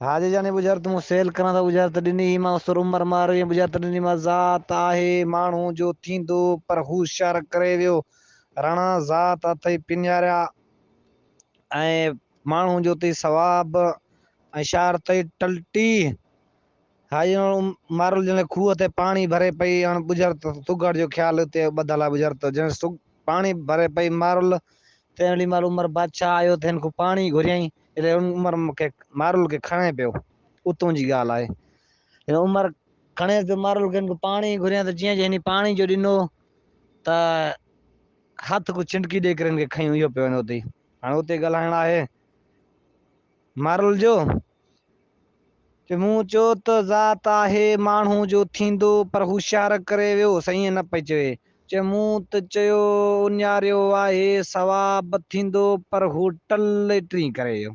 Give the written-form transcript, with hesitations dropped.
हाजी जाने बुझारत मूं सेल करा त बुझारत ॾिनी मां सुर उमर मारो बुझारत ॾिनी मां ज़ात आहे माण्हू जो थींदो पर हू शर करे वियो राणा ज़ात अथई पिञारिया ऐं माण्हू जो अथई सवाब ऐं शार अथई टलटी हाई मारुल जने खूह ते पानी भरे पई हाणे बुझारत सुगड़ जो ख्याल हिते ॿधल आहे बुझारत ॼण पानी भरे पई मारुल तंहिं महिल उमर बादशाह आयो त हिन खां पाणी घुरियईं એટલે उमर मूंखे मारुल खे खणे पियो उतां जी ॻाल्हि आहे हिन उमर खणे पियो मारुल खे पाणी घुरियां त जीअं जीअं हिन पाणी जो ॾिनो त हथ को चिंडकी ॾेई करे हिन खे खयूं इहो पियो उते हाणे उते ॻाल्हाइण आहे मारुल जो मूं चयो त ज़ात आहे माण्हू जो थींदो पर होशियार करे वियो सही न पई चए मूं त चयो उञारियो आहे सवाब थींदो पर हू टल टी करे वियो